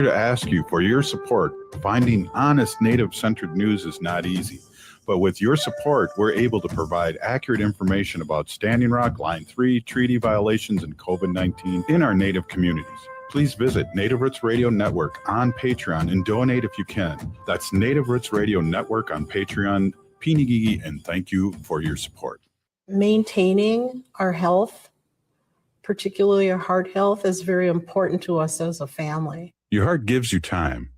To ask you for your support. Finding honest Native-centered news is not easy, but with your support, we're able to provide accurate information about Standing Rock, Line 3, treaty violations, and COVID-19 in our Native communities. Please visit Native Roots Radio Network on Patreon and donate if you can. That's Native Roots Radio Network on Patreon. Pinigigi, and thank you for your support. Maintaining our health, particularly our heart health, is very important to us as a family. Your heart gives you time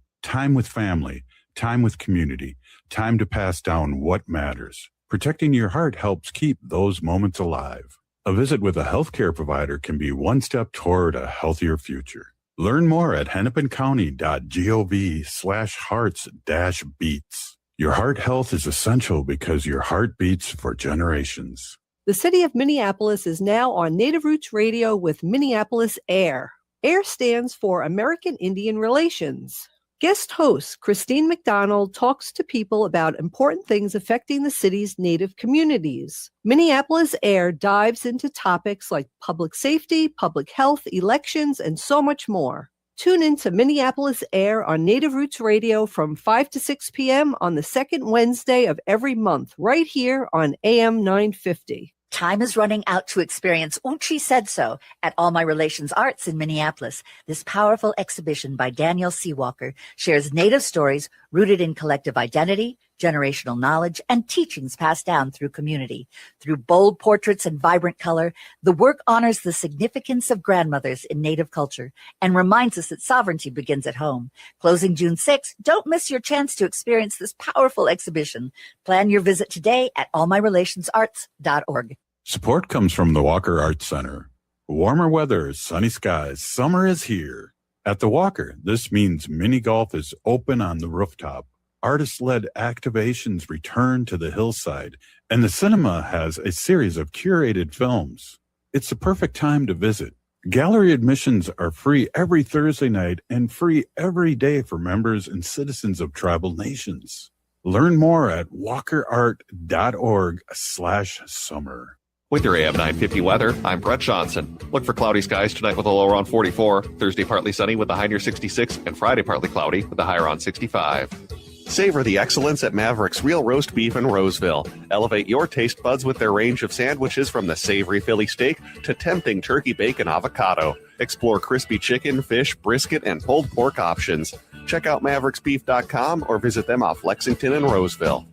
with family, time with community, time to pass down what matters. Protecting your heart helps keep those moments alive. A visit with a healthcare provider can be one step toward a healthier future. Learn more at hennepincounty.gov/hearts-beats. Your heart health is essential because your heart beats for generations. The city of Minneapolis is now on Native Roots Radio with Minneapolis AIR. AIR stands for American Indian Relations. Guest host Christine McDonald talks to people about important things affecting the city's Native communities. Minneapolis AIR dives into topics like public safety, public health, elections, and so much more. Tune in to Minneapolis AIR on Native Roots Radio from 5 to 6 p.m. on the second Wednesday of every month, right here on AM 950. Time is running out to experience Unchi Said So at All My Relations Arts in Minneapolis. This powerful exhibition by Daniel Seawalker shares Native stories rooted in collective identity, generational knowledge, and teachings passed down through community. Through bold portraits and vibrant color, the work honors the significance of grandmothers in Native culture and reminds us that sovereignty begins at home. Closing June 6th, don't miss your chance to experience this powerful exhibition. Plan your visit today at allmyrelationsarts.org. Support comes from the Walker Arts Center. Warmer weather, sunny skies, summer is here. At the Walker, this means mini golf is open on the rooftop. Artist-led activations return to the hillside, and the cinema has a series of curated films. It's the perfect time to visit. Gallery admissions are free every Thursday night and free every day for members and citizens of tribal nations. Learn more at walkerart.org/summer. With your AM 950 weather, I'm Brett Johnson. Look for cloudy skies tonight with a low around 44, Thursday partly sunny with a high near 66, and Friday partly cloudy with a high around 65. Savor the excellence at Maverick's Real Roast Beef in Roseville. Elevate your taste buds with their range of sandwiches from the savory Philly steak to tempting turkey bacon avocado. Explore crispy chicken, fish, brisket, and pulled pork options. Check out mavericksbeef.com or visit them off Lexington and Roseville.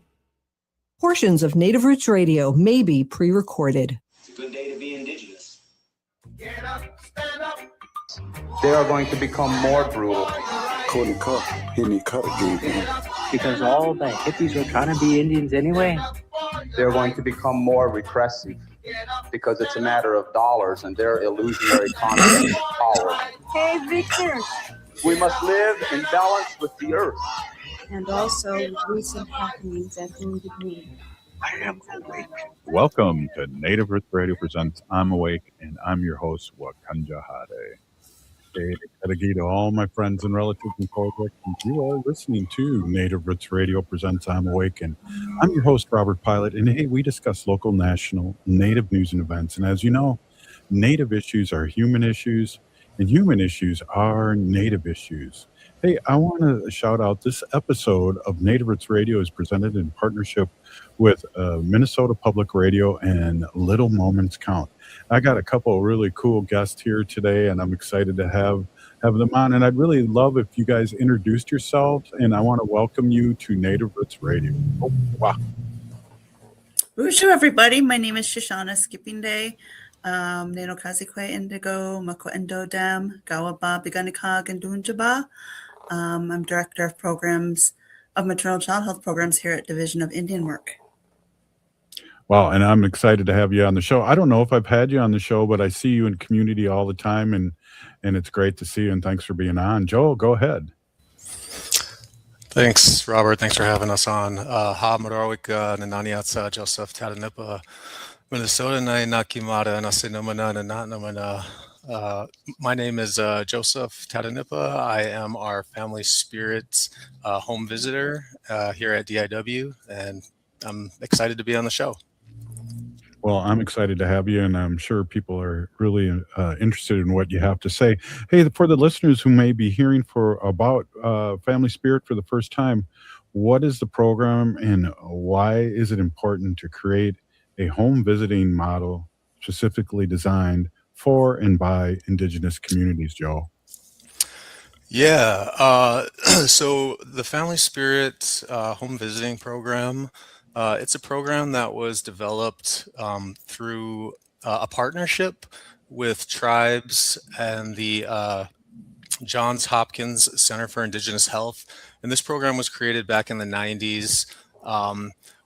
Portions of Native Roots Radio may be pre-recorded. It's a good day to be indigenous. Get up, stand up. They are going to become more brutal. Because all the hippies were trying to be Indians anyway. They're going to become more repressive because it's a matter of dollars and their illusionary concept of power. Hey, Victor. We must live in balance with the earth. And also with recent happenings at Wounded Knee. I am awake. Welcome to Native Roots Radio presents I'm Awake, and I'm your host, Wakanja Hade. Hey, to all my friends and relatives and projects, you are listening to Native Roots Radio presents I'm Awake, and I'm your host, Robert Pilot, and hey, we discuss local, national, Native news and events, and as you know, Native issues are human issues, and human issues are Native issues. Hey, I want to shout out this episode of Native Roots Radio is presented in partnership with Minnesota Public Radio and Little Moments Count. I got a couple of really cool guests here today, and I'm excited to have them on. And I'd really love if you guys introduced yourselves, and I want to welcome you to Native Roots Radio. Oh, wow. Bonjour, everybody. My name is Shashana Skippingday. Neno Kazikwe Indigo, Mako Endo Dam, Gawaba, Biganikag, and Dunjaba. I'm Director of Programs of Maternal Child Health Programs here at Division of Indian Work. Wow, and I'm excited to have you on the show. I don't know if I've had you on the show, but I see you in community all the time, and it's great to see you, and thanks for being on. Joel, go ahead. Thanks, Robert. Thanks for having us on. Ha Marawik Nananiatsa Joseph Tahdooahnippah, Minnesota Nakimata Nasinamana Nanamana. My name is Joseph Tahdooahnippah. I am our family spirits home visitor here at DIW, and I'm excited to be on the show. Well, I'm excited to have you, and I'm sure people are really interested in what you have to say. Hey, for the listeners who may be hearing for about Family Spirit for the first time, what is the program, and why is it important to create a home visiting model specifically designed for and by Indigenous communities, Joe? Yeah. So the Family Spirit Home Visiting Program, it's a program that was developed through a partnership with tribes and the Johns Hopkins Center for Indigenous Health. And this program was created back in the 90s.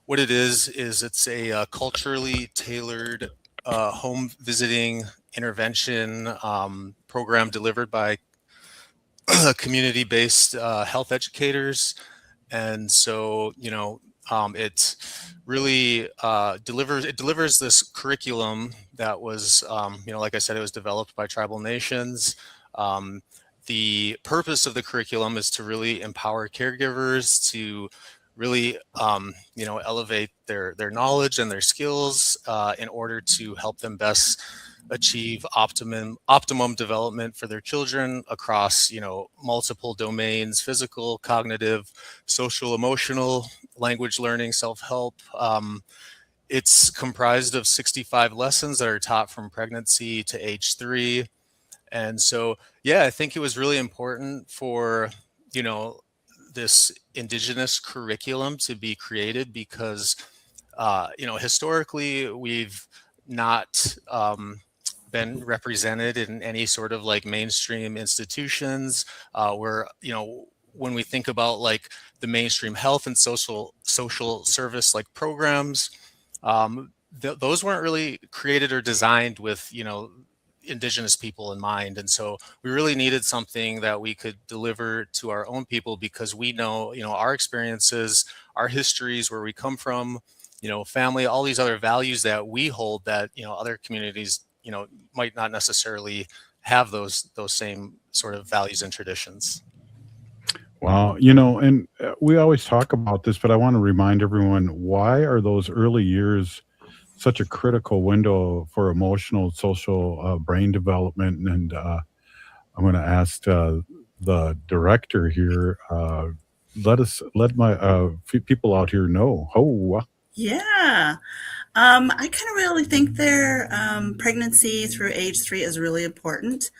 What it is it's a culturally tailored home visiting intervention program delivered by community-based health educators. And so, it really delivers this curriculum that was, like I said, it was developed by tribal nations. The purpose of the curriculum is to really empower caregivers to really, elevate their knowledge and their skills in order to help them best achieve optimum development for their children across multiple domains: physical, cognitive, social, emotional, language learning, self-help. It's comprised of 65 lessons that are taught from pregnancy to age 3. And so, yeah, I think it was really important for this Indigenous curriculum to be created because historically we've not been represented in any sort of like mainstream institutions where when we think about like the mainstream health and social service like programs, those weren't really created or designed with Indigenous people in mind. And so we really needed something that we could deliver to our own people because we know our experiences, our histories, where we come from, family, all these other values that we hold that other communities might not necessarily have those same sort of values and traditions. Wow, and we always talk about this, but I want to remind everyone, why are those early years such a critical window for emotional, social, brain development? And I'm going to ask the director here. Let my people out here know. Yeah. I kind of really think their pregnancy through age 3 is really important.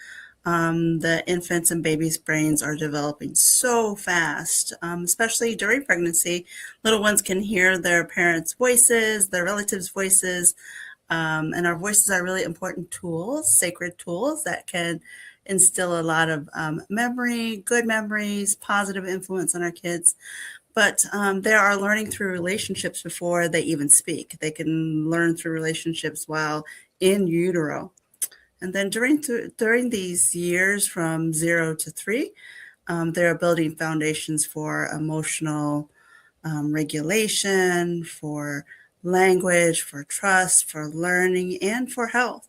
The infants and babies' brains are developing so fast, especially during pregnancy. Little ones can hear their parents' voices, their relatives' voices, and our voices are really important tools, sacred tools that can instill a lot of memory, good memories, positive influence on our kids. But they are learning through relationships before they even speak. They can learn through relationships while in utero. And then during these years from 0 to 3, they're building foundations for emotional regulation, for language, for trust, for learning, and for health.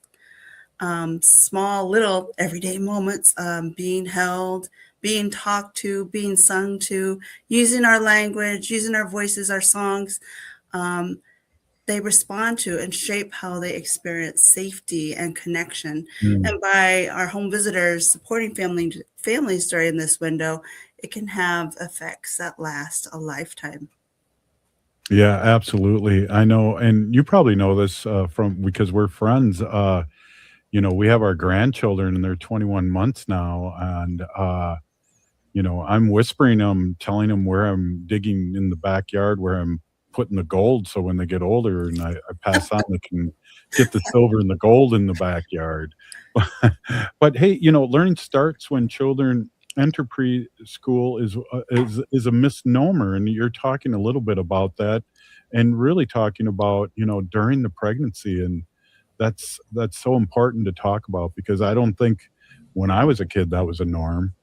Small, little everyday moments, being held, being talked to, being sung to, using our language, using our voices, our songs, they respond to and shape how they experience safety and connection. And by our home visitors supporting families during this window, it can have effects that last a lifetime. Yeah, absolutely. I know, and you probably know this from because we're friends. We have our grandchildren, and they're 21 months now, and I'm whispering them, telling them where I'm digging in the backyard, where I'm putting the gold, so when they get older and I pass on, they can get the silver and the gold in the backyard. But hey, learning starts when children enter preschool is a misnomer, and you're talking a little bit about that, and really talking about during the pregnancy, and that's so important to talk about because I don't think when I was a kid that was a norm.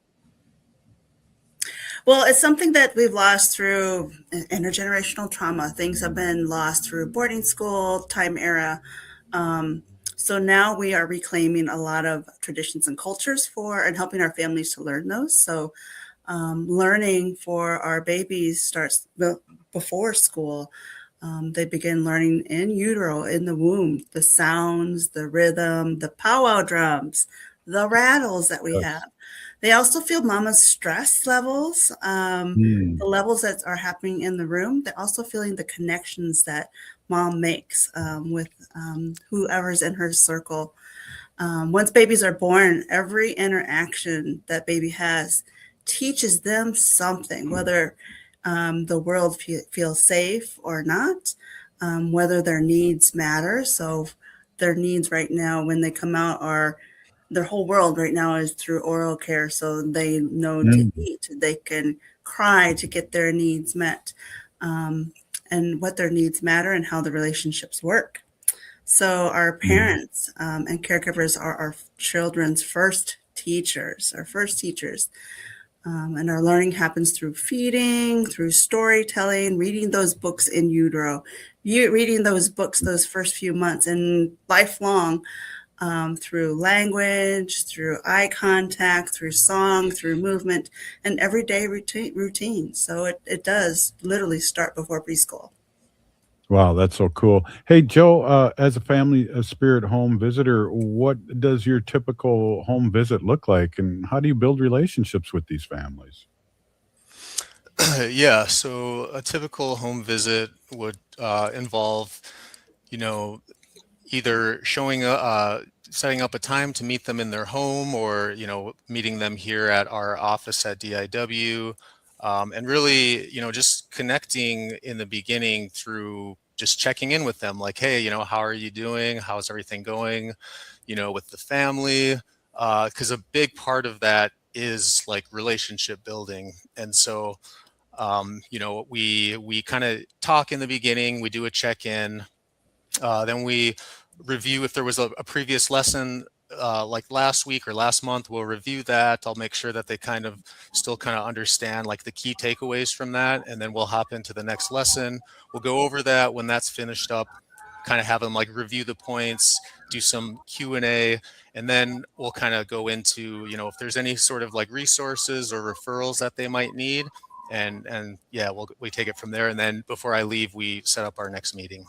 Well, it's something that we've lost through intergenerational trauma. Things have been lost through boarding school, time era. So now we are reclaiming a lot of traditions and cultures and helping our families to learn those. So learning for our babies starts before school. They begin learning in utero, in the womb, the sounds, the rhythm, the powwow drums, the rattles that we have. They also feel mama's stress levels, the levels that are happening in the room. They're also feeling the connections that mom makes with whoever's in her circle. Once babies are born, every interaction that baby has teaches them something, whether the world feels safe or not, whether their needs matter. So their needs right now when they come out are, their whole world right now is through oral care. So they know to eat, they can cry to get their needs met, and what their needs matter and how the relationships work. So our parents and caregivers are our children's first teachers, and our learning happens through feeding, through storytelling, reading those books in utero, reading those books those first few months, and lifelong through language, through eye contact, through song, through movement, and everyday routine. So it does literally start before preschool. Wow, that's so cool. Hey, Joe, as a spirit home visitor, what does your typical home visit look like, and how do you build relationships with these families? Yeah, so a typical home visit would involve, either setting up a time to meet them in their home, or meeting them here at our office at DIW, and really just connecting in the beginning through just checking in with them, like, hey, how are you doing, how's everything going with the family, because a big part of that is like relationship building. And so we kind of talk in the beginning, we do a check-in, then we review if there was a previous lesson like last week or last month. We'll review that. I'll make sure that they still understand like the key takeaways from that, and then we'll hop into the next lesson. We'll go over that. When that's finished up, kind of have them like review the points, do some Q&A, and then we'll kind of go into if there's any sort of like resources or referrals that they might need, and yeah, we take it from there. And then before I leave, we set up our next meeting.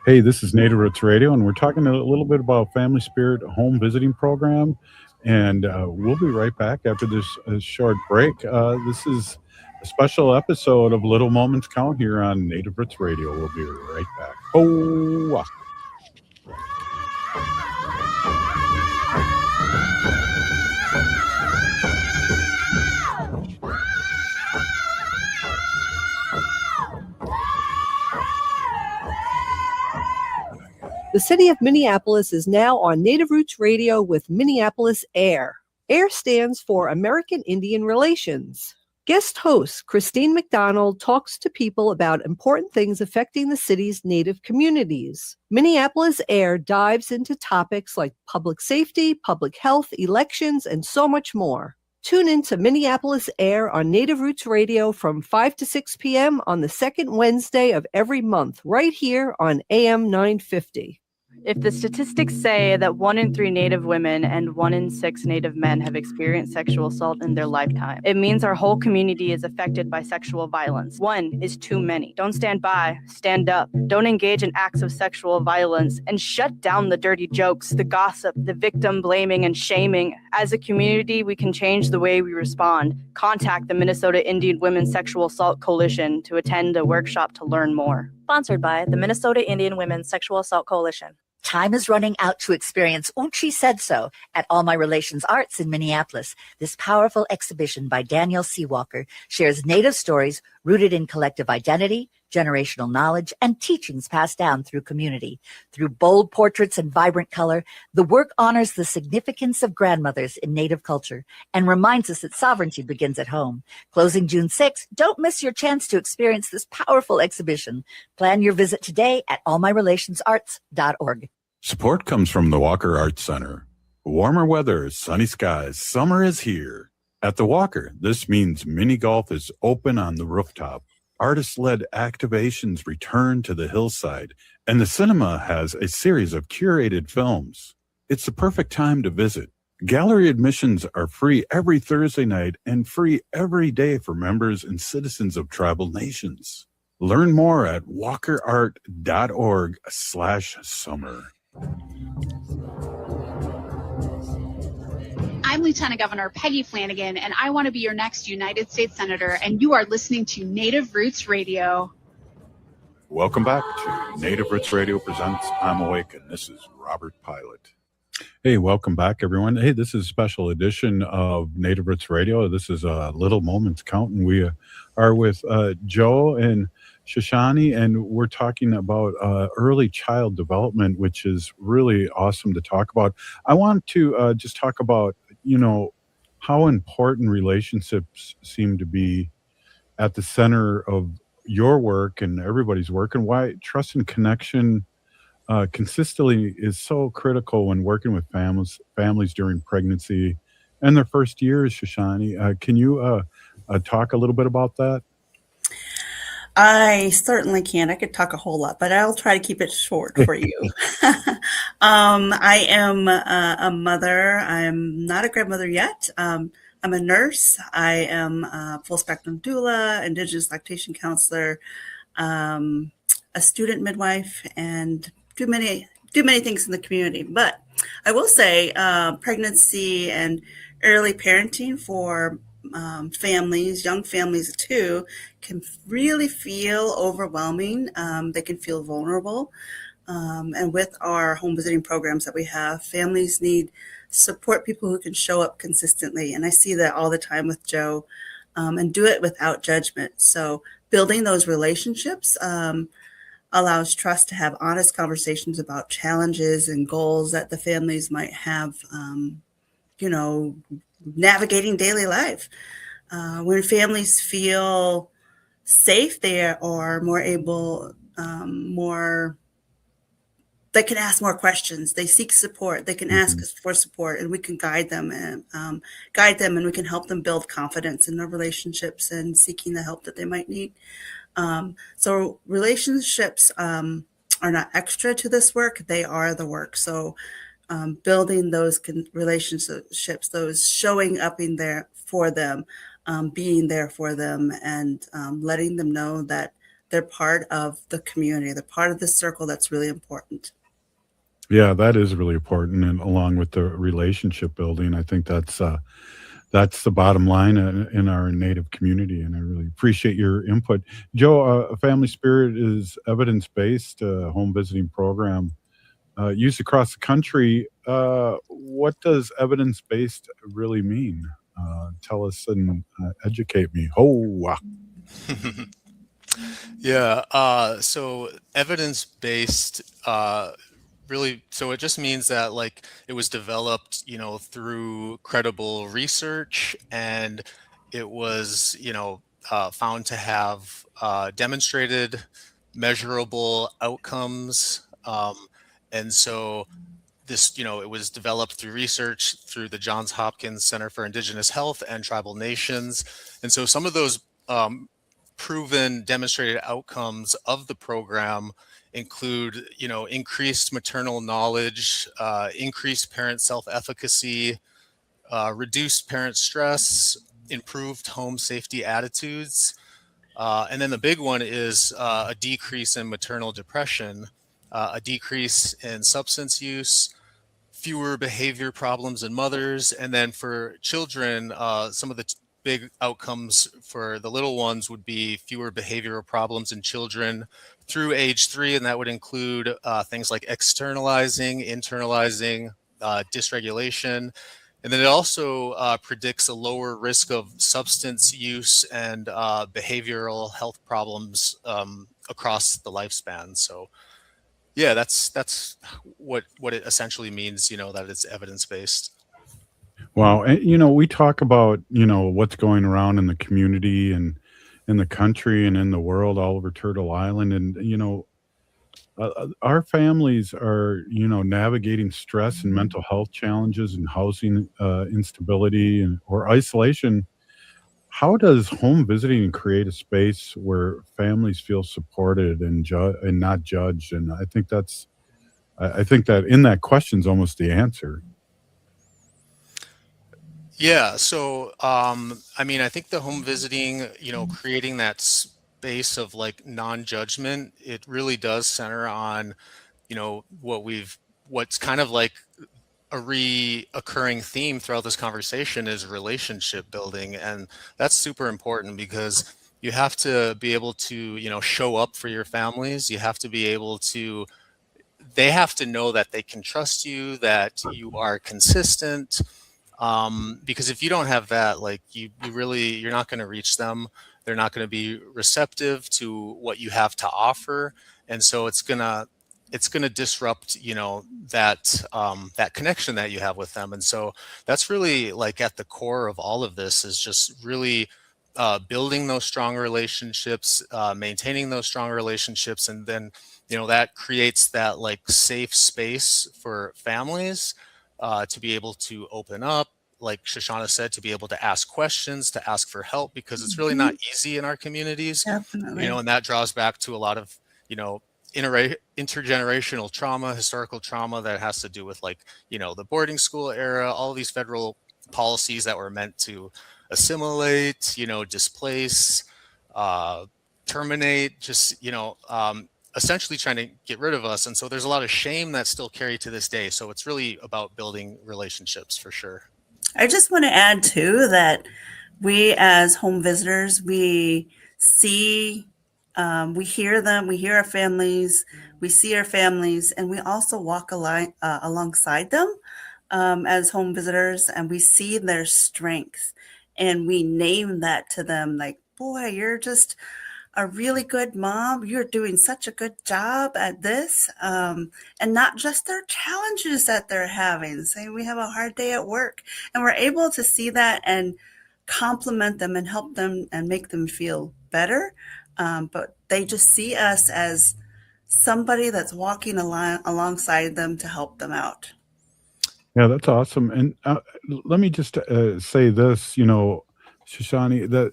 Hey, this is Native Roots Radio, and we're talking a little bit about Family Spirit Home Visiting Program, and we'll be right back after this short break. This is a special episode of Little Moments Count here on Native Roots Radio. We'll be right back. Oh, The city of Minneapolis is now on Native Roots Radio with Minneapolis AIR. AIR stands for American Indian Relations. Guest host Christine McDonald talks to people about important things affecting the city's Native communities. Minneapolis AIR dives into topics like public safety, public health, elections, and so much more. Tune in to Minneapolis AIR on Native Roots Radio from 5 to 6 p.m. on the second Wednesday of every month, right here on AM 950. If the statistics say that 1 in 3 Native women and 1 in 6 Native men have experienced sexual assault in their lifetime, it means our whole community is affected by sexual violence. 1 is too many. Don't stand by, stand up. Don't engage in acts of sexual violence, and shut down the dirty jokes, the gossip, the victim blaming and shaming. As a community, we can change the way we respond. Contact the Minnesota Indian Women's Sexual Assault Coalition to attend a workshop to learn more. Sponsored by the Minnesota Indian Women's Sexual Assault Coalition. Time is running out to experience Unchi Said So at All My Relations Arts in Minneapolis. This powerful exhibition by Daniel Seawalker shares Native stories rooted in collective identity, generational knowledge, and teachings passed down through community. Through bold portraits and vibrant color, the work honors the significance of grandmothers in Native culture and reminds us that sovereignty begins at home. Closing June 6th, don't miss your chance to experience this powerful exhibition. Plan your visit today at allmyrelationsarts.org. support comes from the Walker Arts Center. Warmer weather, sunny skies, summer is here. At the Walker, this means mini golf is open on the rooftop. Artist-led activations return to the hillside, and the cinema has a series of curated films. It's the perfect time to visit. Gallery admissions are free every Thursday night and free every day for members and citizens of tribal nations. Learn more at walkerart.org/summer. I'm Lieutenant Governor Peggy Flanagan, and I want to be your next United States Senator, and you are listening to Native Roots Radio. Welcome back to Native Roots Radio presents I'm Awake, and this is Robert Pilot. Hey, welcome back, everyone. Hey, this is a special edition of Native Roots Radio. This is Little Moments Counting. We are with Joe and Shashani, and we're talking about early child development, which is really awesome to talk about. I want to just talk about, how important relationships seem to be at the center of your work and everybody's work, and why trust and connection consistently is so critical when working with families during pregnancy and their first years. Shashani, can you talk a little bit about that? I certainly can. I could talk a whole lot, but I'll try to keep it short for you. I am a mother. I'm not a grandmother yet. I'm a nurse. I am a full spectrum doula, Indigenous lactation counselor, a student midwife, and do many things in the community. But I will say pregnancy and early parenting for families, young families too, can really feel overwhelming. They can feel vulnerable. And with our home visiting programs that we have, families need support people who can show up consistently. And I see that all the time with Joe, and do it without judgment. So building those relationships allows trust to have honest conversations about challenges and goals that the families might have, navigating daily life. When families feel safe, they are more able, they can ask more questions. They seek support. They can ask us for support, and we can guide them and we can help them build confidence in their relationships and seeking the help that they might need. So relationships are not extra to this work. They are the work. So building those relationships, those showing up in there for them, being there for them, and letting them know that they're part of the community, they're part of the circle, that's really important. Yeah, that is really important. And along with the relationship building, I think that's the bottom line in our Native community. And I really appreciate your input. Joe, a Family Spirit is evidence-based home visiting program used across the country. What does evidence-based really mean? Tell us and educate me. Yeah. So evidence-based, really, so it just means that it was developed, through credible research, and it was, found to have demonstrated measurable outcomes. And so this, it was developed through research through the Johns Hopkins Center for Indigenous Health and Tribal Nations. And so some of those proven demonstrated outcomes of the program include, increased maternal knowledge, increased parent self-efficacy, reduced parent stress, improved home safety attitudes. And then the big one is a decrease in maternal depression, a decrease in substance use, fewer behavior problems in mothers. And then for children, some of the big outcomes for the little ones would be fewer behavioral problems in children through age 3, and that would include things like externalizing, internalizing, dysregulation. And then it also predicts a lower risk of substance use and behavioral health problems across the lifespan. So yeah, that's what it essentially means, that it's evidence-based. Wow. And, we talk about, what's going around in the community and in the country and in the world all over Turtle Island. And, our families are, navigating stress and mental health challenges and housing instability or isolation. How does home visiting create a space where families feel supported and not judged? And I think that in that question is almost the answer. Yeah. So, I think the home visiting, creating that base of like non-judgment, it really does center on, what's kind of like a reoccurring theme throughout this conversation is relationship building. And that's super important because you have to be able to, show up for your families. You have to be able to, they have to know that they can trust you, that you are consistent. Because if you don't have that, like you're not going to reach them. They're not going to be receptive to what you have to offer. And so it's going to disrupt, that connection that you have with them. And so that's really like at the core of all of this is just really building those strong relationships, maintaining those strong relationships. And then, that creates that like safe space for families to be able to open up, like Shashana said, to be able to ask questions, to ask for help, because it's really not easy in our communities. Definitely. And that draws back to a lot of, intergenerational trauma, historical trauma that has to do with like, the boarding school era, all of these federal policies that were meant to assimilate, displace, terminate, just, essentially trying to get rid of us. And so there's a lot of shame that's still carried to this day. So it's really about building relationships for sure. I just want to add too that we as home visitors, we see, we hear them, we hear our families, we see our families, and we also walk alongside them as home visitors, and we see their strengths, and we name that to them like, boy, you're just a really good mom. You're doing such a good job at this. And not just their challenges that they're having. Say we have a hard day at work, and we're able to see that and compliment them and help them and make them feel better. But they just see us as somebody that's walking alongside them to help them out. Yeah, that's awesome. And let me just say this, Shoshani, that,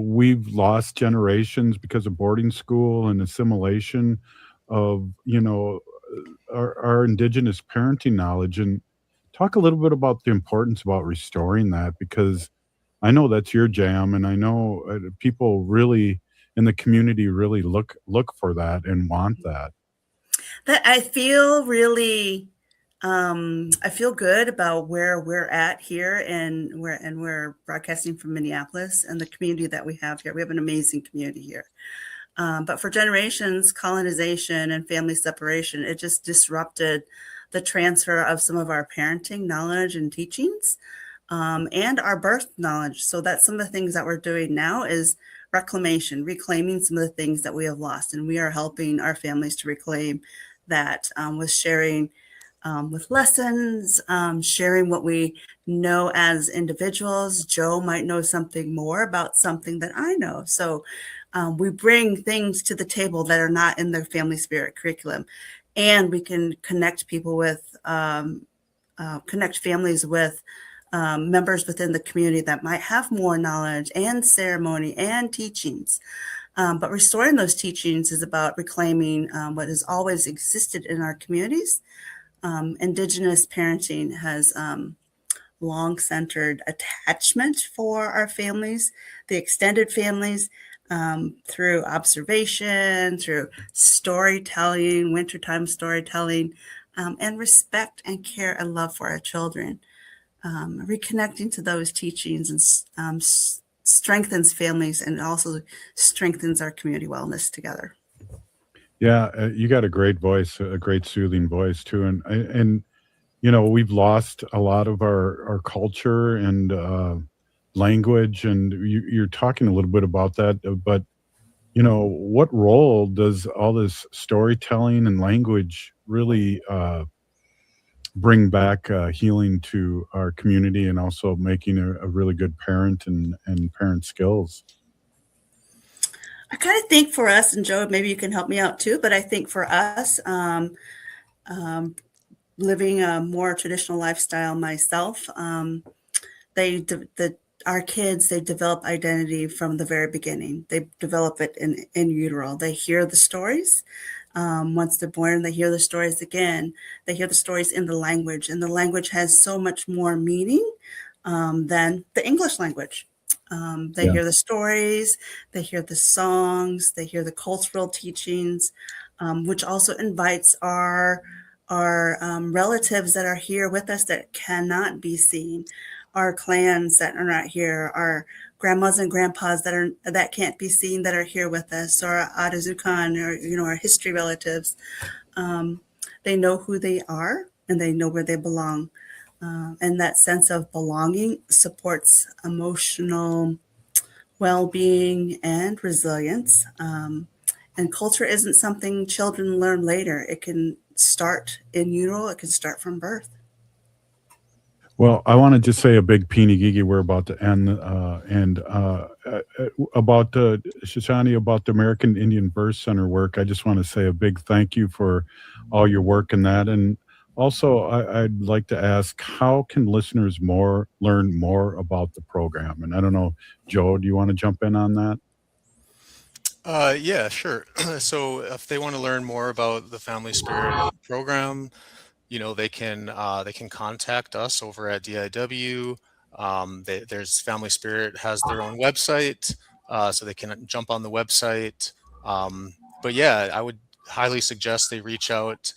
we've lost generations because of boarding school and assimilation of, our indigenous parenting knowledge. And talk a little bit about the importance about restoring that, because I know that's your jam. And I know people really in the community really look for that and want that. That I feel really I feel good about where we're at here, and we're broadcasting from Minneapolis and the community that we have here. We have an amazing community here. But for generations, colonization and family separation, it just disrupted the transfer of some of our parenting knowledge and teachings, and our birth knowledge. So that's some of the things that we're doing now is reclaiming some of the things that we have lost. And we are helping our families to reclaim that with sharing with lessons, sharing what we know as individuals. Joe might know something more about something that I know. So we bring things to the table that are not in the family spirit curriculum, and we can connect people with, connect families with members within the community that might have more knowledge and ceremony and teachings. But restoring those teachings is about reclaiming what has always existed in our communities. Indigenous parenting has long centered attachment for our families, the extended families, through observation, through storytelling, wintertime storytelling, and respect and care and love for our children. Reconnecting to those teachings and strengthens families, and also strengthens our community wellness together. Yeah, you got a great voice, a great soothing voice too, and we've lost a lot of our culture and language, and you're talking a little bit about that. But what role does all this storytelling and language really bring back healing to our community, and also making a really good parent and parent skills? I kind of think for us, and Joe, maybe you can help me out too, but I think for us, living a more traditional lifestyle myself, our kids, they develop identity from the very beginning. They develop it in utero. They hear the stories. Once they're born, they hear the stories again. They hear the stories in the language, and the language has so much more meaning than the English language. They hear the stories, they hear the songs, they hear the cultural teachings, which also invites our relatives that are here with us that cannot be seen, our clans that are not here, our grandmas and grandpas that can't be seen that are here with us, or our Adazukan, or our history relatives. They know who they are and they know where they belong. And that sense of belonging supports emotional well-being and resilience. And culture isn't something children learn later. It can start in utero. It can start from birth. Well, I want to just say a big peeny gigi. We're about to end, and about Shashani, about the American Indian Birth Center work. I just want to say a big thank you for all your work in that, and also I'd like to ask, how can listeners learn more about the program? And I don't know, Joe, do you want to jump in on that? Yeah, sure. So if they want to learn more about the Family Spirit program, they can contact us over at DIW. There's Family Spirit has their own website, so they can jump on the website. But yeah, I would highly suggest they reach out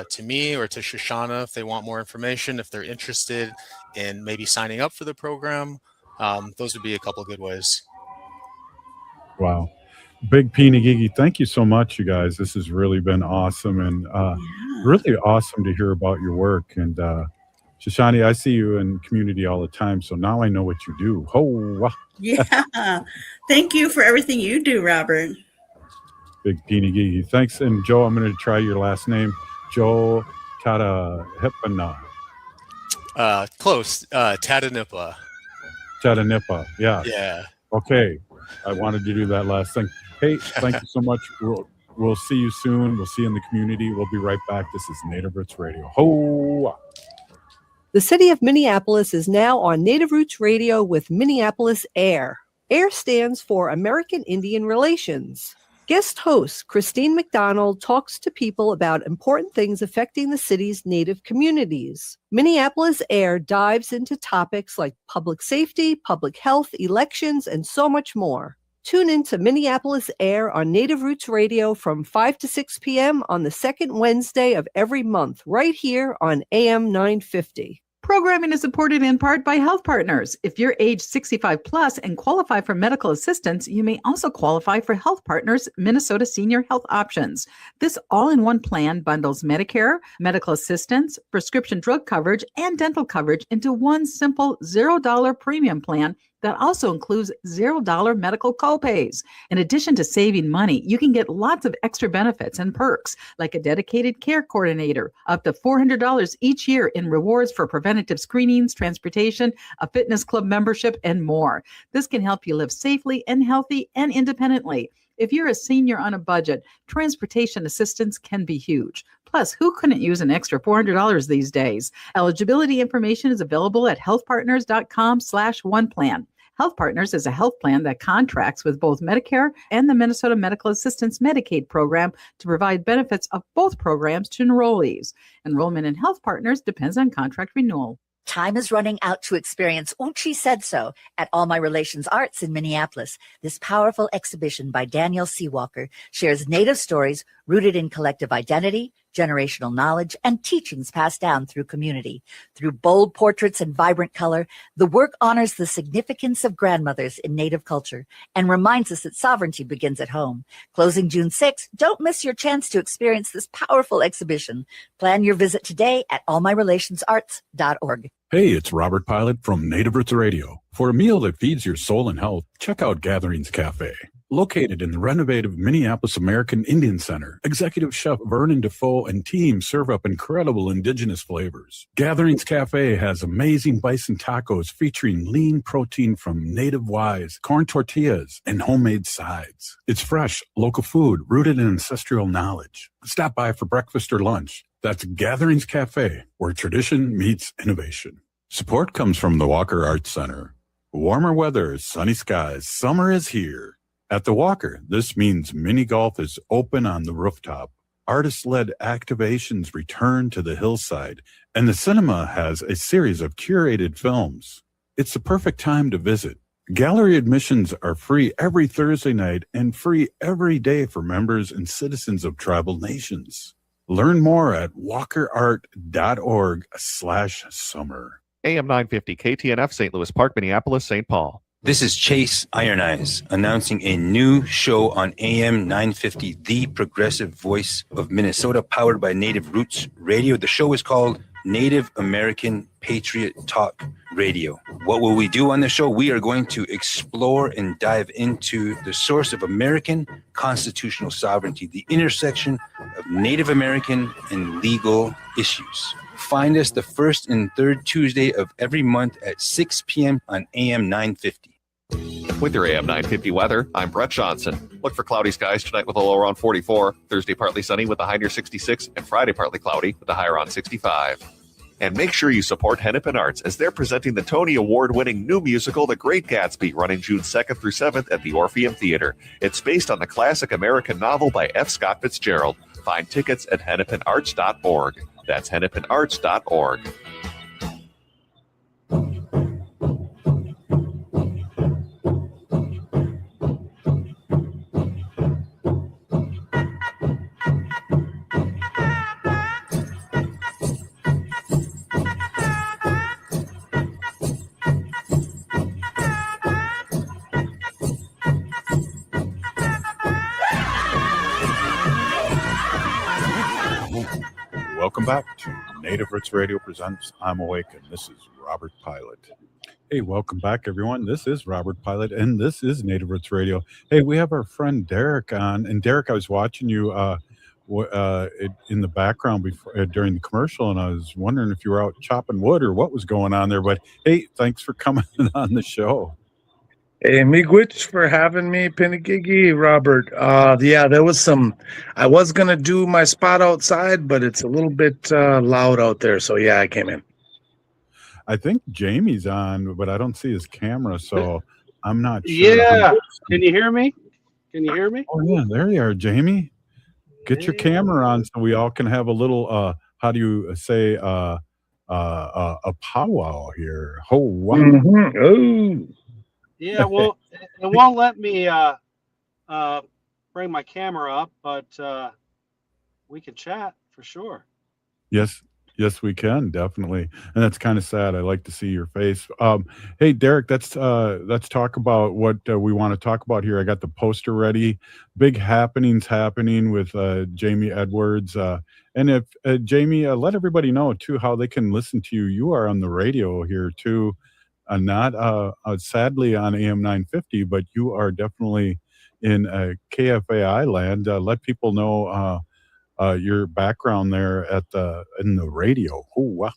to me or to Shashana if they want more information, if they're interested in maybe signing up for the program. Those would be a couple of good ways. Wow. Big Peeny Gigi, thank you so much, you guys. This has really been awesome, and really awesome to hear about your work. And Shashani, I see you in community all the time, so now I know what you do. Yeah. Thank you for everything you do, Robert. Big Peeny Gigi. Thanks. And Joe, I'm going to try your last name. Joe Tahdooahnippah. Close. Tahdooahnippah. Tahdooahnippah. Yeah. Yeah. Okay. I wanted to do that last thing. Hey, thank you so much. We'll see you soon. We'll see you in the community. We'll be right back. This is Native Roots Radio. Ho! The city of Minneapolis is now on Native Roots Radio with Minneapolis AIR. AIR stands for American Indian Relations. Guest host Christine McDonald talks to people about important things affecting the city's Native communities. Minneapolis AIR dives into topics like public safety, public health, elections, and so much more. Tune in to Minneapolis AIR on Native Roots Radio from 5 to 6 p.m. on the second Wednesday of every month, right here on AM 950. Programming is supported in part by Health Partners. If you're age 65 plus and qualify for medical assistance, you may also qualify for Health Partners Minnesota Senior Health Options. This all-in-one plan bundles Medicare, medical assistance, prescription drug coverage, and dental coverage into one simple $0 premium plan that also includes $0 medical copays. In addition to saving money, you can get lots of extra benefits and perks, like a dedicated care coordinator, up to $400 each year in rewards for preventative screenings, transportation, a fitness club membership, and more. This can help you live safely and healthy and independently. If you're a senior on a budget, transportation assistance can be huge. Plus, who couldn't use an extra $400 these days? Eligibility information is available at healthpartners.com/oneplan. Health Partners is a health plan that contracts with both Medicare and the Minnesota Medical Assistance Medicaid program to provide benefits of both programs to enrollees. Enrollment in Health Partners depends on contract renewal. Time is running out to experience Unchi Said So at All My Relations Arts in Minneapolis. This powerful exhibition by Daniel Seawalker shares Native stories rooted in collective identity, generational knowledge, and teachings passed down through community. Through bold portraits and vibrant color, the work honors the significance of grandmothers in Native culture and reminds us that sovereignty begins at home. Closing June 6th, don't miss your chance to experience this powerful exhibition. Plan your visit today at allmyrelationsarts.org. Hey, it's Robert Pilot from Native Roots Radio. For a meal that feeds your soul and health, check out Gatherings Cafe. Located in the renovative Minneapolis American Indian Center, Executive Chef Vernon Defoe and team serve up incredible indigenous flavors. Gatherings Cafe has amazing bison tacos featuring lean protein from native wise, corn tortillas, and homemade sides. It's fresh, local food rooted in ancestral knowledge. Stop by for breakfast or lunch. That's Gatherings Cafe, where tradition meets innovation. Support comes from the Walker Arts Center. Warmer weather, sunny skies, summer is here. At the Walker, this means mini golf is open on the rooftop. Artist-led activations return to the hillside, and the cinema has a series of curated films. It's the perfect time to visit. Gallery admissions are free every Thursday night and free every day for members and citizens of tribal nations. Learn more at walkerart.org/summer. AM 950 KTNF, St. Louis Park, Minneapolis, St. Paul. This is Chase Iron Eyes announcing a new show on AM 950, the progressive voice of Minnesota, powered by Native Roots Radio. The show is called Native American Patriot Talk Radio. What will we do on the show? We are going to explore and dive into the source of American constitutional sovereignty, the intersection of Native American and legal issues. Find us the first and third Tuesday of every month at 6 p.m. on AM 950. With your AM 950 weather, I'm Brett Johnson. Look for cloudy skies tonight with a low around 44, Thursday partly sunny with a high near 66, and Friday partly cloudy with a high around 65. And make sure you support Hennepin Arts as they're presenting the Tony Award-winning new musical, The Great Gatsby, running June 2nd through 7th at the Orpheum Theater. It's based on the classic American novel by F. Scott Fitzgerald. Find tickets at hennepinarts.org. That's hennepinarts.org. Welcome back to Native Roots Radio presents I'm Awake, and this is Robert Pilot. Hey, welcome back, everyone. This is Robert Pilot, and this is Native Roots Radio. Hey, we have our friend Derek on, and Derek, I was watching you in the background before during the commercial, and I was wondering if you were out chopping wood or what was going on there. But hey, thanks for coming on the show. Hey, miigwech for having me, Pinigigi, Robert. Yeah, there was some. I was gonna do my spot outside, but it's a little bit loud out there. So yeah, I came in. I think Jamie's on, but I don't see his camera, so I'm not sure. Yeah, can you hear me? Can you hear me? Oh yeah, there you are, Jamie. Get your camera on so we all can have a little. How do you say a powwow here? Oh wow! Mm-hmm. Oh. Yeah, well, it won't let me bring my camera up, but we can chat for sure. Yes, we can definitely, and that's kind of sad. I like to see your face. Hey, Derek, let's talk about what we want to talk about here. I got the poster ready. Big happenings happening with Jamie Edwards, and if Jamie, let everybody know too how they can listen to you. You are on the radio here too. Not sadly on AM 950, but you are definitely in KFAI land. Let people know your background there in the radio. Oh, wow.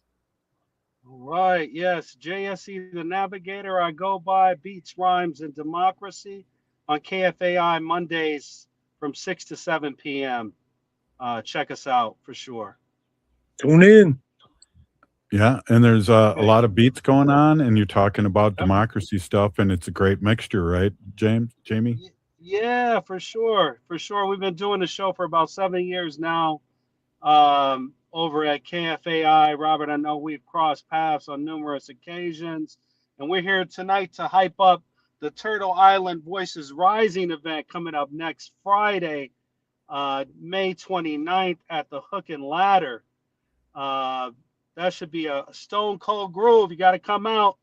Right. Yes. JSE the Navigator. I go by Beats, Rhymes, and Democracy on KFAI Mondays from 6 to 7 p.m. Check us out for sure. Tune in. Yeah, and there's a lot of beats going on, and you're talking about democracy stuff, and it's a great mixture, right, Jamie? Yeah, for sure. We've been doing the show for about 7 years now over at KFAI. Robert, I know we've crossed paths on numerous occasions, and we're here tonight to hype up the Turtle Island Voices Rising event coming up next Friday, May 29th at the Hook and Ladder. That should be a stone cold groove. You got to come out.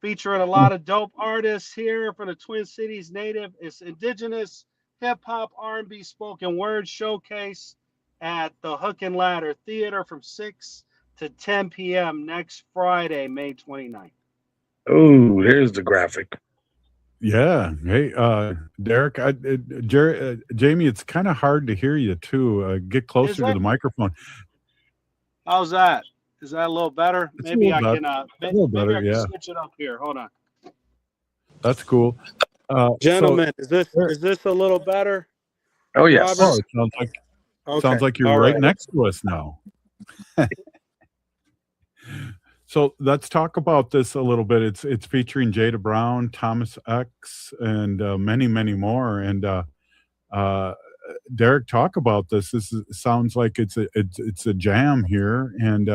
Featuring a lot of dope artists here from the Twin Cities native. It's indigenous hip hop, R&B spoken word showcase at the Hook and Ladder Theater from 6 to 10 p.m. next Friday, May 29th. Oh, here's the graphic. Yeah. Hey, Derek, Jamie, it's kind of hard to hear you too. Get closer to the microphone. How's that? Is that a little better? Maybe I can switch it up here. Hold on. That's cool. Gentlemen, is this a little better? Oh yes. Oh, it sounds like you're right next to us now. So let's talk about this a little bit. It's featuring Jada Brown, Thomas X, and many more. And Derek, talk about this. Sounds like it's a jam here. And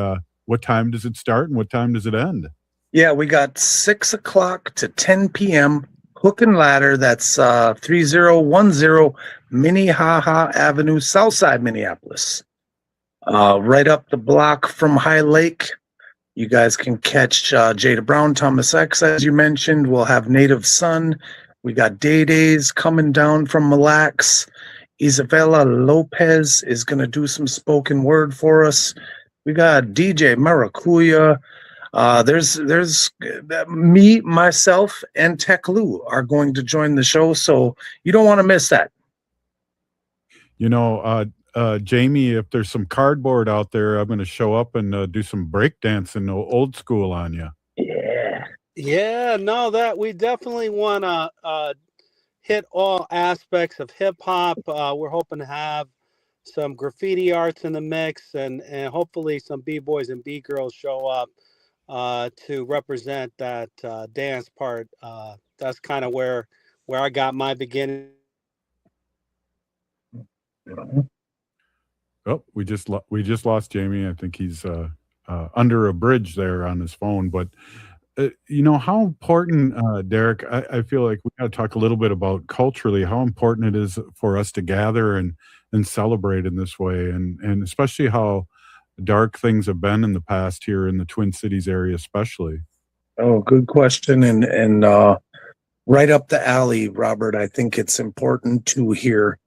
what time does it start and what time does it end? Yeah, we got 6 o'clock to 10 p.m. Hook and Ladder. That's 3010 Minnehaha Avenue, Southside Minneapolis. Right up the block from High Lake. You guys can catch Jada Brown, Thomas X, as you mentioned. We'll have Native Son. We got Day Days coming down from Mille Lacs. Isabella Lopez is going to do some spoken word for us. We got DJ Maracuya. There's me, myself, and Tech Lou are going to join the show, so you don't want to miss that. You know, Jamie, if there's some cardboard out there, I'm going to show up and do some breakdancing, old school on you. Yeah. Yeah, no, that we definitely want to hit all aspects of hip hop. We're hoping to have some graffiti arts in the mix, and hopefully some b-boys and b-girls show up to represent that dance part. That's kind of where I got my beginning. Oh, we just lost Jamie. I think he's under a bridge there on his phone. But you know how important, Derek. I feel like we got to talk a little bit about culturally how important it is for us to gather and celebrate in this way, and especially how dark things have been in the past here in the Twin Cities area, especially. Oh, good question, and right up the alley, Robert. I think it's important to hear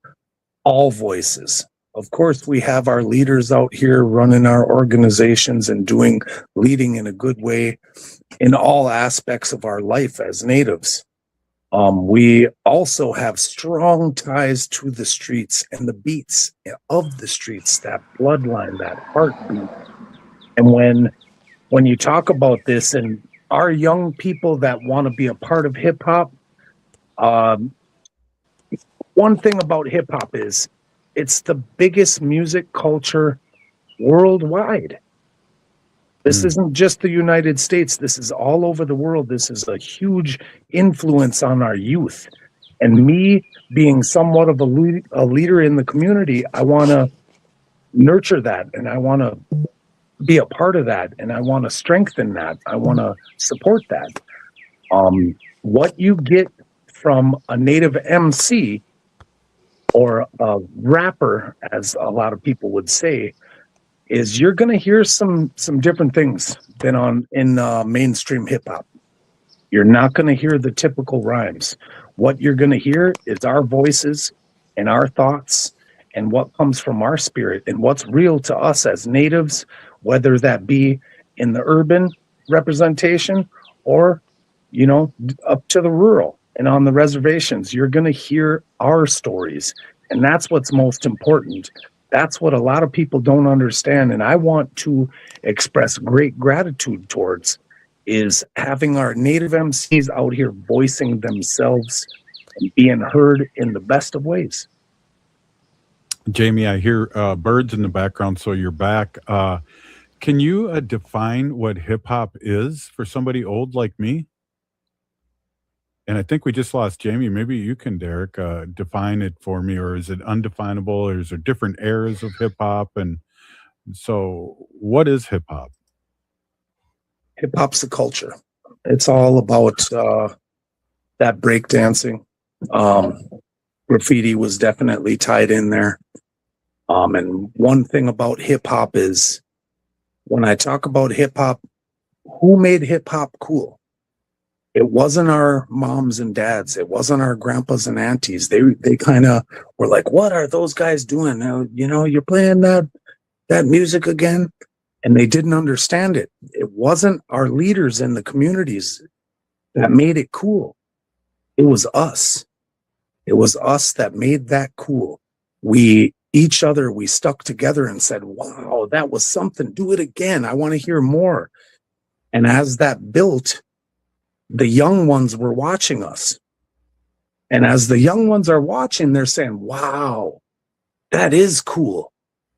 all voices. Of course, we have our leaders out here running our organizations and leading in a good way in all aspects of our life as natives. We also have strong ties to the streets and the beats of the streets, that bloodline, that heartbeat. And when you talk about this and our young people that want to be a part of hip hop, one thing about hip hop is it's the biggest music culture worldwide. This isn't just the United States. This is all over the world. This is a huge influence on our youth. And me being somewhat of a leader in the community, I want to nurture that, and I want to be a part of that, and I want to strengthen that. I want to support that. What you get from a native MC or a rapper, as a lot of people would say, is you're going to hear some different things than in mainstream hip hop. You're not going to hear the typical rhymes. What you're going to hear is our voices and our thoughts and what comes from our spirit and what's real to us as natives, whether that be in the urban representation or, up to the rural and on the reservations. You're going to hear our stories, and that's what's most important. That's what a lot of people don't understand, and I want to express great gratitude towards is having our native MCs out here voicing themselves and being heard in the best of ways. Jamie, I hear birds in the background, so you're back. Can you define what hip hop is for somebody old like me? And I think we just lost Jamie. Maybe you can, Derek, define it for me, or is it undefinable? Or is there different eras of hip hop? And so what is hip hop? Hip hop's a culture. It's all about that breakdancing. Graffiti was definitely tied in there. And one thing about hip hop is when I talk about hip hop, who made hip hop cool? It wasn't our moms and dads. It wasn't our grandpas and aunties. They kind of were like, what are those guys doing? You're playing that music again. And they didn't understand it. It wasn't our leaders in the communities that made it cool. It was us. It was us that made that cool. We stuck together and said, wow, that was something. Do it again. I want to hear more. And as that built, the young ones were watching us. And as the young ones are watching, they're saying, wow, that is cool.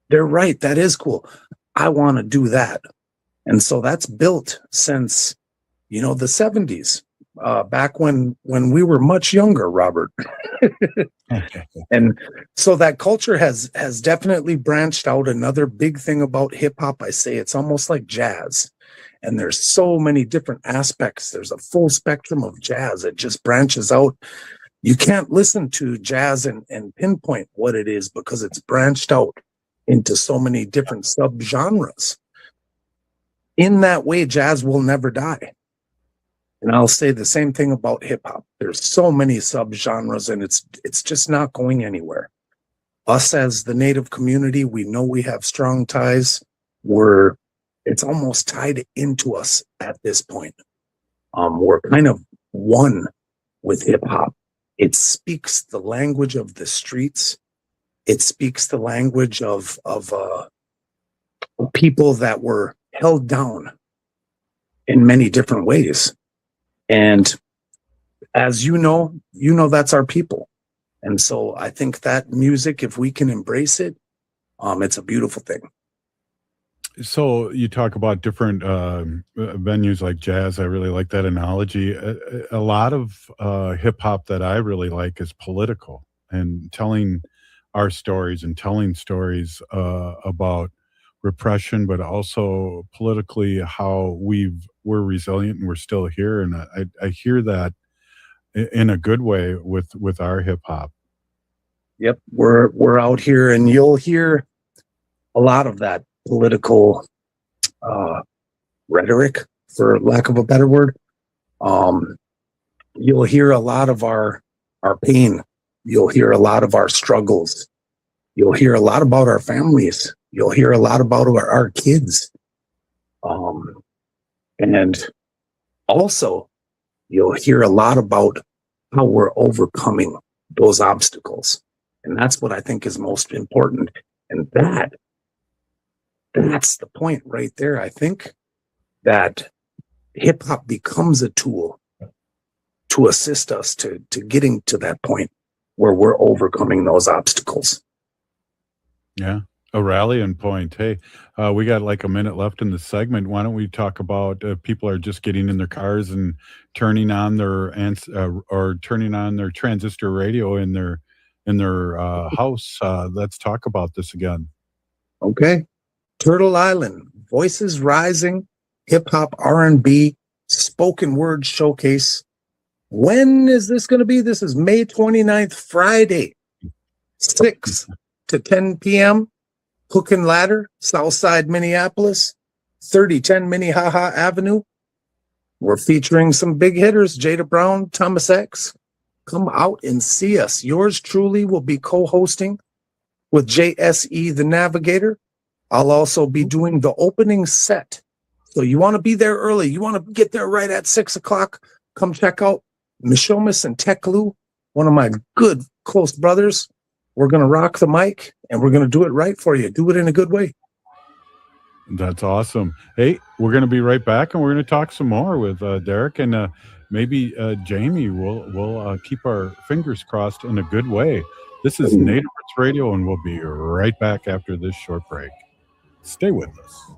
They're right. That is cool. I want to do that. And so that's built since, the 70s, back when we were much younger, Robert. And so that culture has definitely branched out. Another big thing about hip hop, I say it's almost like jazz. And there's so many different aspects. There's a full spectrum of jazz. It just branches out. You can't listen to jazz and pinpoint what it is because it's branched out into so many different subgenres. In that way, jazz will never die. And I'll say the same thing about hip hop. There's so many subgenres, and it's just not going anywhere. Us as the Native community, we know we have strong ties. It's almost tied into us at this point. We're kind of one with hip hop. It speaks the language of the streets. It speaks the language of people that were held down in many different ways. And as you know that's our people. And so I think that music, if we can embrace it, it's a beautiful thing. So you talk about different venues like jazz. I really like that analogy. A lot of hip hop that I really like is political and telling our stories and telling stories about repression, but also politically how we're resilient and we're still here. And I hear that in a good way with our hip hop. Yep, we're out here, and you'll hear a lot of that political rhetoric, for lack of a better word. You'll hear a lot of our pain. You'll hear a lot of our struggles. You'll hear a lot about our families. You'll hear a lot about our kids. And also, you'll hear a lot about how we're overcoming those obstacles. And that's what I think is most important. And that's the point right there. I think that hip hop becomes a tool to assist us to getting to that point where we're overcoming those obstacles. Yeah, a rallying point. Hey, we got like a minute left in the segment. Why don't we talk about people are just getting in their cars and turning on their turning on their transistor radio in their house. Let's talk about this again. Okay. Turtle Island, Voices Rising, Hip Hop R&B, Spoken Word Showcase. When is this going to be? This is May 29th, Friday, 6 to 10 p.m. Hook and Ladder, Southside, Minneapolis, 3010 Minnehaha Avenue. We're featuring some big hitters, Jada Brown, Thomas X. Come out and see us. Yours truly will be co-hosting with JSE, the Navigator. I'll also be doing the opening set. So you want to be there early. You want to get there right at 6 o'clock. Come check out Mishomis and Teklu, one of my good close brothers. We're going to rock the mic, and we're going to do it right for you. Do it in a good way. That's awesome. Hey, we're going to be right back, and we're going to talk some more with Derek, and maybe Jamie. We'll keep our fingers crossed in a good way. This is Native Roots Radio, and we'll be right back after this short break. Stay with us.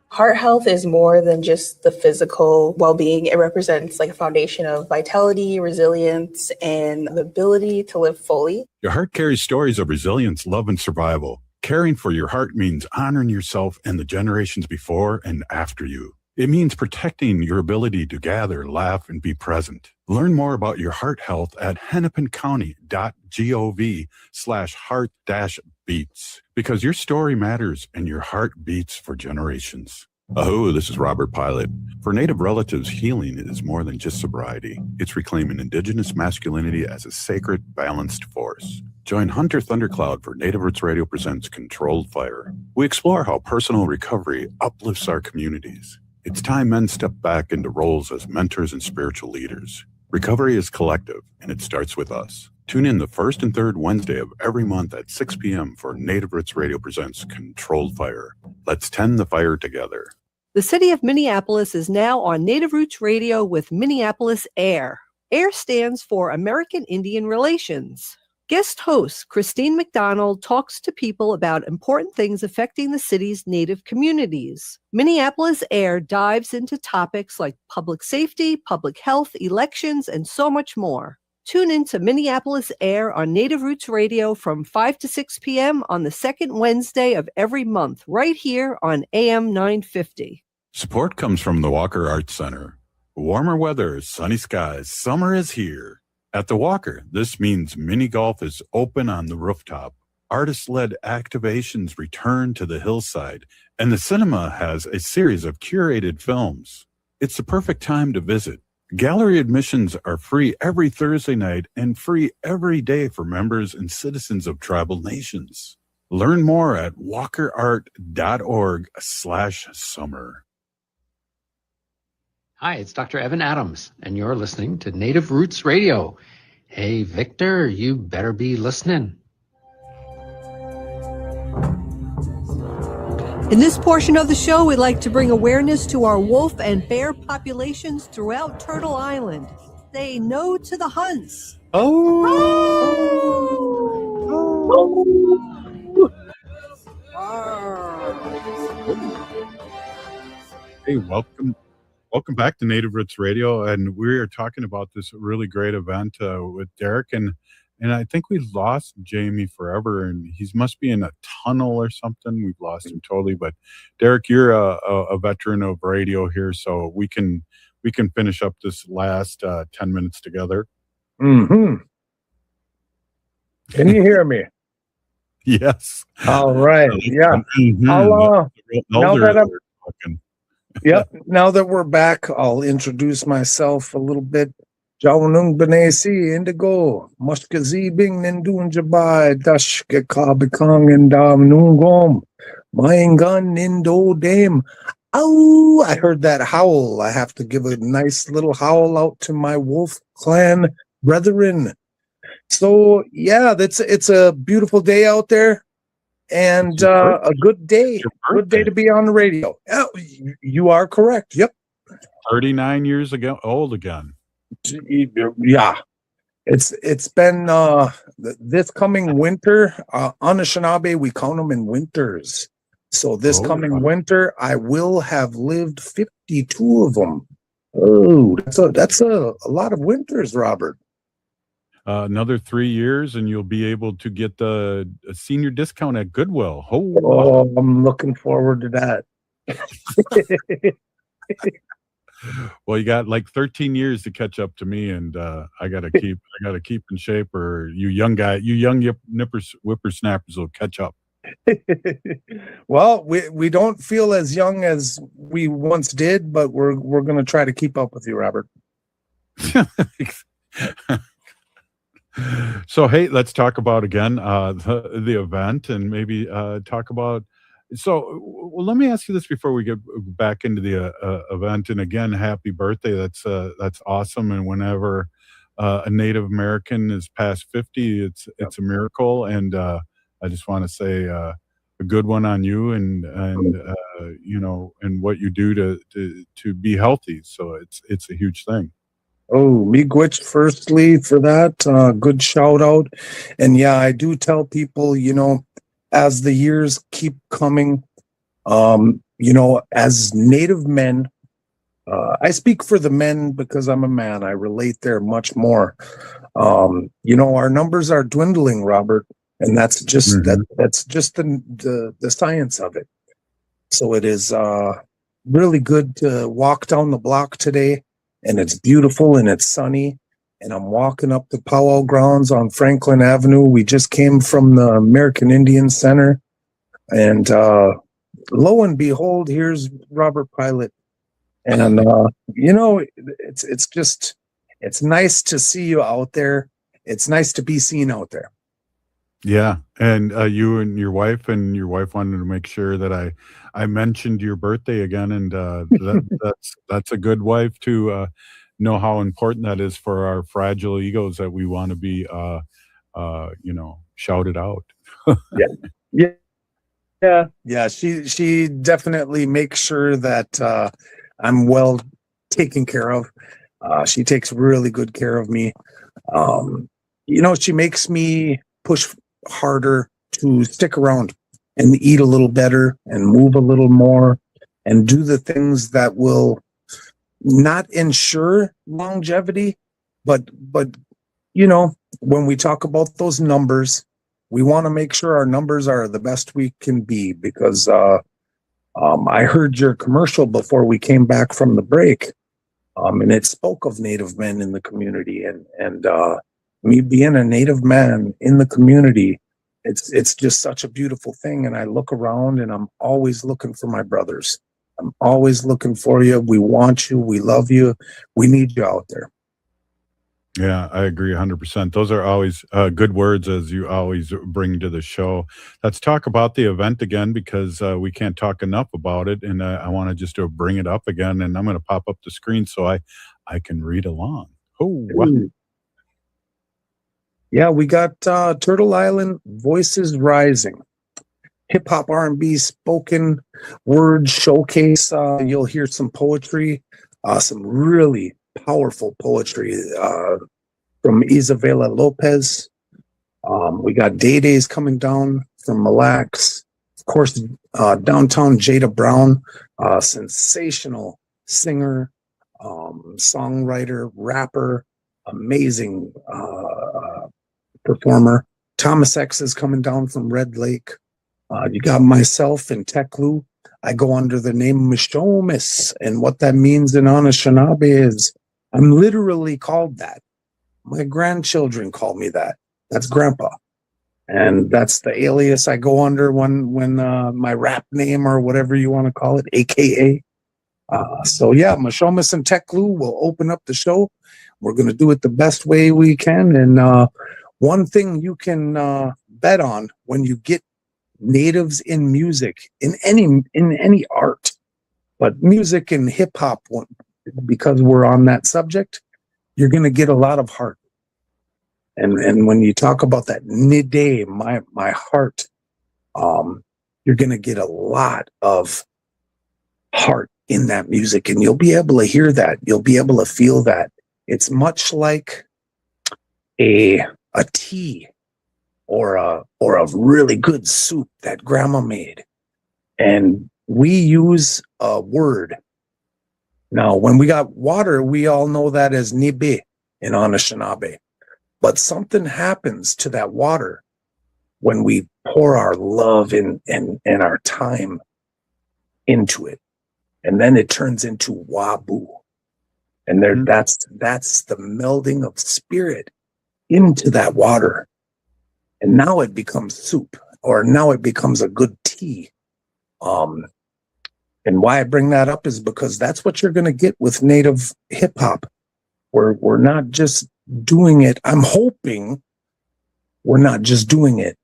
Heart health is more than just the physical well-being. It represents like a foundation of vitality, resilience, and the ability to live fully. Your heart carries stories of resilience, love, and survival. Caring for your heart means honoring yourself and the generations before and after you. It means protecting your ability to gather, laugh, and be present. Learn more about your heart health at hennepincounty.gov/heart-beats, because your story matters and your heart beats for generations. Aho, this is Robert Pilot. For Native relatives, healing is more than just sobriety. It's reclaiming Indigenous masculinity as a sacred, balanced force. Join Hunter Thundercloud for Native Roots Radio presents Controlled Fire. We explore how personal recovery uplifts our communities. It's time men step back into roles as mentors and spiritual leaders. Recovery is collective, and it starts with us. Tune in the first and third Wednesday of every month at 6 p.m. for Native Roots Radio presents Controlled Fire. Let's tend the fire together. The city of Minneapolis is now on Native Roots Radio with Minneapolis AIR. AIR stands for American Indian Relations. Guest host Christine McDonald talks to people about important things affecting the city's Native communities. Minneapolis AIR dives into topics like public safety, public health, elections, and so much more. Tune in to Minneapolis AIR on Native Roots Radio from 5 to 6 p.m. on the second Wednesday of every month, right here on AM 950. Support comes from the Walker Arts Center. Warmer weather, sunny skies, summer is here. At the Walker, this means mini golf is open on the rooftop. Artist-led activations return to the hillside, and the cinema has a series of curated films. It's the perfect time to visit. Gallery admissions are free every Thursday night and free every day for members and citizens of tribal nations. Learn more at walkerart.org/summer. Hi, it's Dr. Evan Adams, and you're listening to Native Roots Radio. Hey, Victor, you better be listening. In this portion of the show, we'd like to bring awareness to our wolf and bear populations throughout Turtle Island. Say no to the hunts. Hey, welcome back to Native Roots Radio, and we are talking about this really great event with Derek, and I think we lost Jamie forever, and he must be in a tunnel or something. We've lost him totally. But Derek, you're a veteran of radio here, so we can finish up this last 10 minutes together. Mm-hmm. Can you hear me? Yes. All right. Yeah. Now that we're back, I'll introduce myself a little bit. Jawanung Benesi Indigo, Mushkazi Bing Nindun Jabai, Dash Gekabikang and Nungom, Mayangan Nindo Dame. Oh, I heard that howl. I have to give a nice little howl out to my wolf clan brethren. So yeah, it's a beautiful day out there. And a good day to be on the radio. Oh, you are correct. Yep. 39 years ago, old again. Yeah. It's been this coming winter, Anishinaabe, we count them in winters. So this coming winter, I will have lived 52 of them. Oh, that's a lot of winters, Robert. Another 3 years, and you'll be able to get a senior discount at Goodwill. Oh, I'm looking forward to that. Well, you got like 13 years to catch up to me, and I gotta keep in shape, or you young whippersnappers will catch up. Well, we don't feel as young as we once did, but we're gonna try to keep up with you, Robert. So, hey, let's talk about again the event, and maybe talk about. So, well, let me ask you this before we get back into the event. And again, happy birthday! That's awesome. And whenever a Native American is past 50, it's a miracle. And I just want to say a good one on you, and you know, and what you do to be healthy. So it's a huge thing. Oh, miigwech firstly for that. Good shout out. And yeah, I do tell people, you know, as the years keep coming, you know, as Native men, I speak for the men because I'm a man. I relate there much more. You know, our numbers are dwindling, Robert, and that's just that's just the science of it. So it is really good to walk down the block today. And it's beautiful and it's sunny. And I'm walking up the powwow grounds on Franklin Avenue. We just came from the American Indian Center. And lo and behold, here's Robert Pilot. And, you know, it's nice to see you out there. It's nice to be seen out there. Yeah. And you and your wife wanted to make sure that I mentioned your birthday again. And that's a good wife to know how important that is for our fragile egos that we want to be, shouted out. Yeah. She definitely makes sure that I'm well taken care of. She takes really good care of me. She makes me push harder to stick around and eat a little better and move a little more and do the things that will not ensure longevity, but when we talk about those numbers, we want to make sure our numbers are the best we can be, because I heard your commercial before we came back from the break, and it spoke of Native men in the community, and me being a Native man in the community, it's just such a beautiful thing. And I look around and I'm always looking for my brothers. I'm always looking for you. We want you. We love you. We need you out there. Yeah, I agree 100%. Those are always good words, as you always bring to the show. Let's talk about the event again, because we can't talk enough about it. And I want to just bring it up again. And I'm going to pop up the screen so I can read along. Oh, wow. Yeah, we got Turtle Island Voices Rising. Hip hop R&B spoken word showcase. You'll hear some poetry, some really powerful poetry from Isabella Lopez. We got Day Days coming down from Mille Lacs. Of course, downtown Jada Brown, sensational singer, songwriter, rapper, amazing performer. Thomas X is coming down from Red Lake. You got myself and Teklu. I go under the name Mishomis, and what that means in Anishinaabe is I'm literally called that. My grandchildren call me that. That's Grandpa, and that's the alias I go under when my rap name, or whatever you want to call it, AKA. So yeah, Mishomis and Teklu will open up the show. We're going to do it the best way we can, and one thing you can bet on when you get Natives in music, in any art, but music and hip hop, because we're on that subject, you're going to get a lot of heart. And when you talk about that Nide, my heart, you're going to get a lot of heart in that music, and you'll be able to hear that. You'll be able to feel that. It's much like a tea or a really good soup that grandma made. And we use a word. Now, when we got water, we all know that as nibe in Anishinaabe. But something happens to that water when we pour our love and our time into it. And then it turns into wabu. And that's the melding of spirit into that water. And now it becomes soup, or now it becomes a good tea. And why I bring that up is because that's what you're going to get with Native hip hop. We're not just doing it. I'm hoping we're not just doing it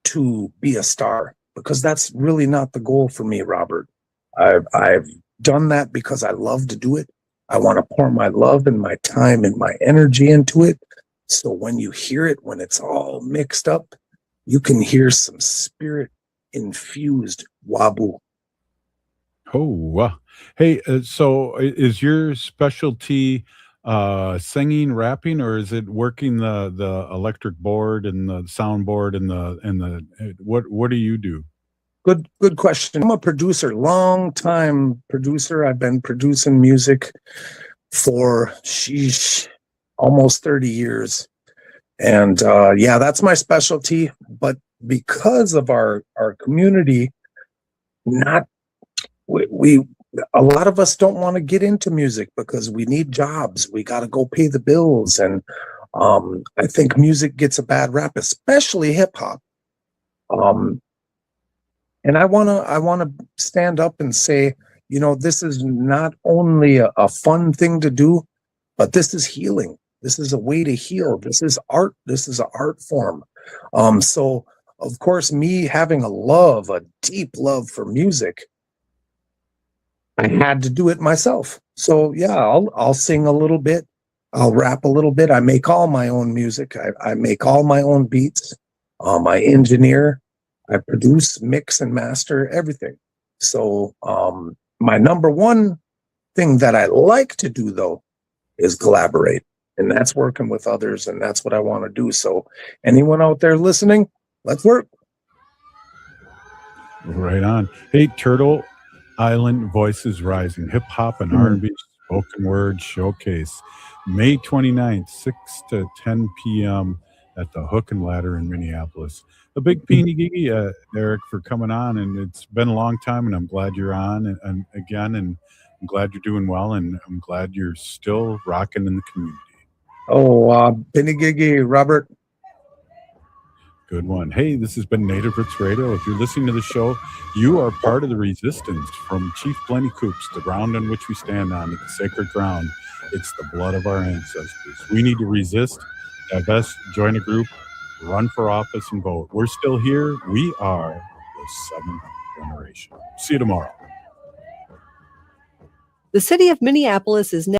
to be a star, because that's really not the goal for me, Robert. I've done that because I love to do it. I want to pour my love and my time and my energy into it. So when you hear it, when it's all mixed up, you can hear some spirit infused wabu. Oh, wow. Hey, so is your specialty singing, rapping, or is it working the electric board and the soundboard and the what do you do? Good question. I'm a producer, long time producer. I've been producing music for almost 30 years. And yeah, that's my specialty. But because of our community, a lot of us don't want to get into music because we need jobs. We got to go pay the bills. And I think music gets a bad rap, especially hip hop. And I want to stand up and say, this is not only a fun thing to do, but this is healing. This is a way to heal. This is art. This is an art form. So, of course, me having a deep love for music, I had to do it myself. So yeah, I'll sing a little bit. I'll rap a little bit. I make all my own music. I make all my own beats. I engineer. I produce, mix, and master everything. So my number one thing that I like to do, though, is collaborate. And that's working with others, and that's what I want to do. So anyone out there listening, let's work. Right on. Hey, Turtle Island Voices Rising, hip hop and R&B spoken word showcase, May 29th, 6 to 10 p.m. at the Hook and Ladder in Minneapolis. A big peeny giggy, Eric, for coming on, and it's been a long time, and I'm glad you're on and again, and I'm glad you're doing well, and I'm glad you're still rocking in the community. Oh, Benny Giggy, Robert. Good one. Hey, this has been Native Roots Radio. If you're listening to the show, you are part of the resistance from Chief Plenty Coops, the ground on which we stand on, the sacred ground. It's the blood of our ancestors. We need to resist, divest, join a group, run for office, and vote. We're still here. We are the seventh generation. See you tomorrow. The city of Minneapolis is now